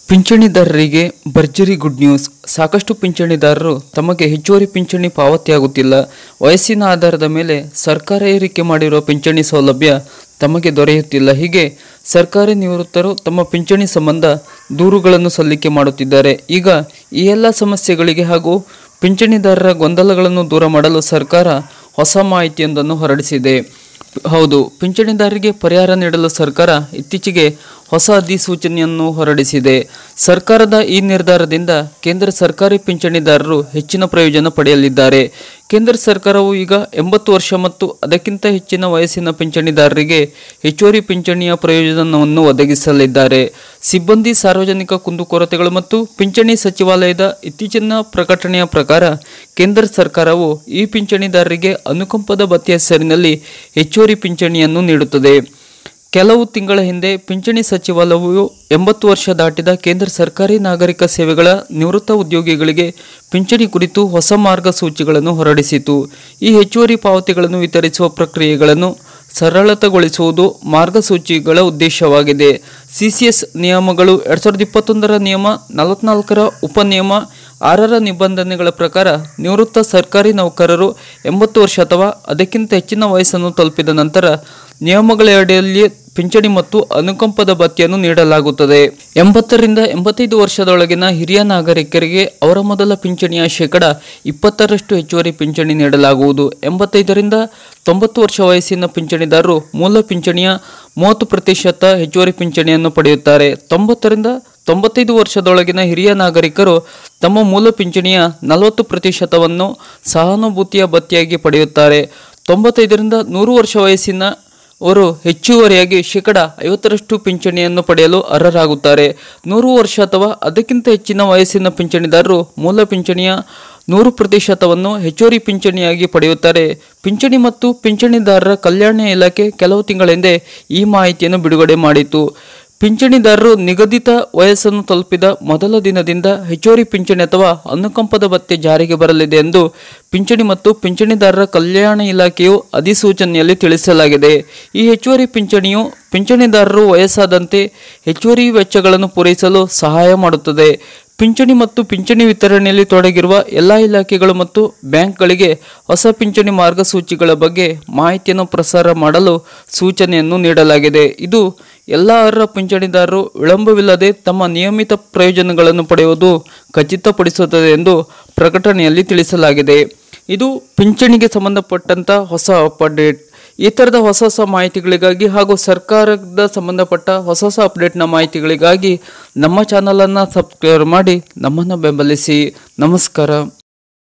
ಪಿಂಚಣಿದಾರರಿಗೆ ಭರ್ಜರಿ good news. ಸಾಕಷ್ಟು ಪಿಂಚಣಿದಾರರು ತಮಗೆ ಹೆಚ್ಚುವರಿ ಪಿಂಚಣಿ ಪಾವತಿಯಾಗುತ್ತಿಲ್ಲ. ವಯಸ್ಸಿನ ಆಧಾರದ ಮೇಲೆ ಸರ್ಕಾರ ಏರಿಕೆ ಮಾಡಿರುವ ಪಿಂಚಣಿ ಸೌಲಭ್ಯ ತಮಗೆ ದೊರೆಯುತ್ತಿಲ್ಲ. ಹೀಗೆ ಸರ್ಕಾರಿ ನಿವೃತ್ತರು ತಮ್ಮ ಪಿಂಚಣಿ ಸಂಬಂಧ ದೂರುಗಳನ್ನು ಸಲ್ಲಿಕೆ ಮಾಡುತ್ತಿದ್ದಾರೆ. ಈಗ ಈ ಎಲ್ಲ ಸಮಸ್ಯೆಗಳಿಗೆ ಹಾಗೂ ಪಿಂಚಣಿದಾರರ ಗೊಂದಲಗಳನ್ನು ದೂರ ಮಾಡಲು ಸರ್ಕಾರ ಹೊಸ ಮಾಹಿತಿಯೊಂದನ್ನು ಹೊರಡಿಸಿದೆ. ಹೌದು, ಪಿಂಚಣಿದಾರರಿಗೆ ಪರಿಹಾರ ನೀಡಲು ಸರ್ಕಾರ ಇತ್ತೀಚೆಗೆ ಹೊಸ ಅಧಿಸೂಚನೆಯನ್ನು ಹೊರಡಿಸಿದೆ. ಸರ್ಕಾರದ ಈ ನಿರ್ಧಾರದಿಂದ ಕೇಂದ್ರ ಸರ್ಕಾರಿ ಪಿಂಚಣಿದಾರರು ಹೆಚ್ಚಿನ ಪ್ರಯೋಜನ ಪಡೆಯಲಿದ್ದಾರೆ. ಕೇಂದ್ರ ಸರ್ಕಾರವು ಈಗ 80 ವರ್ಷ ಮತ್ತು ಅದಕ್ಕಿಂತ ಹೆಚ್ಚಿನ ವಯಸ್ಸಿನ ಪಿಂಚಣಿದಾರರಿಗೆ ಹೆಚ್ಚುವರಿ ಪಿಂಚಣಿಯ ಪ್ರಯೋಜನವನ್ನು ಒದಗಿಸಲಿದ್ದಾರೆ. ಸಿಬ್ಬಂದಿ ಸಾರ್ವಜನಿಕ ಕುಂದುಕೊರತೆಗಳು ಮತ್ತು ಪಿಂಚಣಿ ಸಚಿವಾಲಯದ ಇತ್ತೀಚಿನ ಪ್ರಕಟಣೆಯ ಪ್ರಕಾರ ಕೇಂದ್ರ ಸರ್ಕಾರವು ಈ ಪಿಂಚಣಿದಾರರಿಗೆ ಅನುಕಂಪದ ಭತ್ಯೆ ಹೆಸರಿನಲ್ಲಿ ಹೆಚ್ಚುವರಿ ಪಿಂಚಣಿಯನ್ನು ನೀಡುತ್ತದೆ. ಕೆಲವು ತಿಂಗಳ ಹಿಂದೆ ಪಿಂಚಣಿ ಸಚಿವಾಲಯವು 80 ವರ್ಷ ದಾಟಿದ ಕೇಂದ್ರ ಸರ್ಕಾರಿ ನಾಗರಿಕ ಸೇವೆಗಳ ನಿವೃತ್ತ ಉದ್ಯೋಗಿಗಳಿಗೆ ಪಿಂಚಣಿ ಕುರಿತು ಹೊಸ ಮಾರ್ಗಸೂಚಿಗಳನ್ನು ಹೊರಡಿಸಿತು. ಈ ಹೆಚ್ಚುವರಿ ಪಾವತಿಗಳನ್ನು ವಿತರಿಸುವ ಪ್ರಕ್ರಿಯೆಗಳನ್ನು ಸರಳತೆಗೊಳಿಸುವುದು ಮಾರ್ಗಸೂಚಿಗಳ ಉದ್ದೇಶವಾಗಿದೆ. ಸಿಸಿಎಸ್ ನಿಯಮಗಳು 2021ರ ನಿಯಮ 44ರ ಉಪನಿಯಮ 6ರ ನಿಬಂಧನೆಗಳ ಪ್ರಕಾರ ನಿವೃತ್ತ ಸರ್ಕಾರಿ ನೌಕರರು 80 ವರ್ಷ ಅಥವಾ ಅದಕ್ಕಿಂತ ಹೆಚ್ಚಿನ ವಯಸ್ಸನ್ನು ತಲುಪಿದ ನಂತರ ನಿಯಮಗಳ ಅಡಿಯಲ್ಲಿ ಪಿಂಚಣಿ ಮತ್ತು ಅನುಕಂಪದ ಭತ್ಯೆಯನ್ನು ನೀಡಲಾಗುತ್ತದೆ. 80ರಿಂದ 85 ವರ್ಷದೊಳಗಿನ ಹಿರಿಯ ನಾಗರಿಕರಿಗೆ ಅವರ ಮೊದಲ ಪಿಂಚಣಿಯ 20% ಹೆಚ್ಚುವರಿ ಪಿಂಚಣಿ ನೀಡಲಾಗುವುದು. 85ರಿಂದ 90 ವರ್ಷ ವಯಸ್ಸಿನ ಪಿಂಚಣಿದಾರರು ಮೂಲ ಪಿಂಚಣಿಯ 30% ಹೆಚ್ಚುವರಿ ಪಿಂಚಣಿಯನ್ನು ಪಡೆಯುತ್ತಾರೆ. 90ರಿಂದ 95 ವರ್ಷದೊಳಗಿನ ಹಿರಿಯ ನಾಗರಿಕರು ತಮ್ಮ ಮೂಲ ಪಿಂಚಣಿಯ 40%ವನ್ನು ಸಹಾನುಭೂತಿಯ ಭತ್ಯೆಯಾಗಿ ಪಡೆಯುತ್ತಾರೆ. 95ರಿಂದ 100 ವರ್ಷ ವಯಸ್ಸಿನ ಅವರು ಹೆಚ್ಚುವರಿಯಾಗಿ 50% ಪಿಂಚಣಿಯನ್ನು ಪಡೆಯಲು ಅರ್ಹರಾಗುತ್ತಾರೆ. 100 ವರ್ಷ ಅಥವಾ ಅದಕ್ಕಿಂತ ಹೆಚ್ಚಿನ ವಯಸ್ಸಿನ ಪಿಂಚಣಿದಾರರು ಮೂಲ ಪಿಂಚಣಿಯ 100%ವನ್ನು ಹೆಚ್ಚುವರಿ ಪಿಂಚಣಿಯಾಗಿ ಪಡೆಯುತ್ತಾರೆ. ಪಿಂಚಣಿ ಮತ್ತು ಪಿಂಚಣಿದಾರರ ಕಲ್ಯಾಣ ಇಲಾಖೆ ಕೆಲವು ತಿಂಗಳ ಹಿಂದೆ ಈ ಮಾಹಿತಿಯನ್ನು ಬಿಡುಗಡೆ ಮಾಡಿತು. ಪಿಂಚಣಿದಾರರು ನಿಗದಿತ ವಯಸ್ಸನ್ನು ತಲುಪಿದ ಮೊದಲ ದಿನದಿಂದ ಹೆಚ್ಚುವರಿ ಪಿಂಚಣಿ ಅಥವಾ ಅನುಕಂಪದ ಭತ್ಯೆ ಜಾರಿಗೆ ಬರಲಿದೆ ಎಂದು ಪಿಂಚಣಿ ಮತ್ತು ಪಿಂಚಣಿದಾರರ ಕಲ್ಯಾಣ ಇಲಾಖೆಯು ಅಧಿಸೂಚನೆಯಲ್ಲಿ ತಿಳಿಸಲಾಗಿದೆ. ಈ ಹೆಚ್ಚುವರಿ ಪಿಂಚಣಿಯು ಪಿಂಚಣಿದಾರರು ವಯಸ್ಸಾದಂತೆ ಹೆಚ್ಚುವರಿ ವೆಚ್ಚಗಳನ್ನು ಪೂರೈಸಲು ಸಹಾಯ ಮಾಡುತ್ತದೆ. ಪಿಂಚಣಿ ಮತ್ತು ಪಿಂಚಣಿ ವಿತರಣೆಯಲ್ಲಿ ತೊಡಗಿರುವ ಎಲ್ಲ ಇಲಾಖೆಗಳು ಮತ್ತು ಬ್ಯಾಂಕ್ಗಳಿಗೆ ಹೊಸ ಪಿಂಚಣಿ ಮಾರ್ಗಸೂಚಿಗಳ ಬಗ್ಗೆ ಮಾಹಿತಿಯನ್ನು ಪ್ರಸಾರ ಮಾಡಲು ಸೂಚನೆಯನ್ನು ನೀಡಲಾಗಿದೆ. ಇದು ಎಲ್ಲ ಅರ್ಹ ಪಿಂಚಣಿದಾರರು ವಿಳಂಬವಿಲ್ಲದೆ ತಮ್ಮ ನಿಯಮಿತ ಪ್ರಯೋಜನಗಳನ್ನು ಪಡೆಯುವುದು ಖಚಿತಪಡಿಸುತ್ತದೆ ಎಂದು ಪ್ರಕಟಣೆಯಲ್ಲಿ ತಿಳಿಸಲಾಗಿದೆ. ಇದು ಪಿಂಚಣಿಗೆ ಸಂಬಂಧಪಟ್ಟಂತ ಹೊಸ ಅಪ್ಡೇಟ್. ಈ ಥರದ ಹೊಸ ಮಾಹಿತಿಗಳಿಗಾಗಿ ಹಾಗೂ ಸರ್ಕಾರದ ಸಂಬಂಧಪಟ್ಟ ಹೊಸ ಅಪ್ಡೇಟ್ನ ಮಾಹಿತಿಗಳಿಗಾಗಿ ನಮ್ಮ ಚಾನಲನ್ನು ಸಬ್ಸ್ಕ್ರೈಬ್ ಮಾಡಿ ನಮ್ಮನ್ನು ಬೆಂಬಲಿಸಿ. ನಮಸ್ಕಾರ.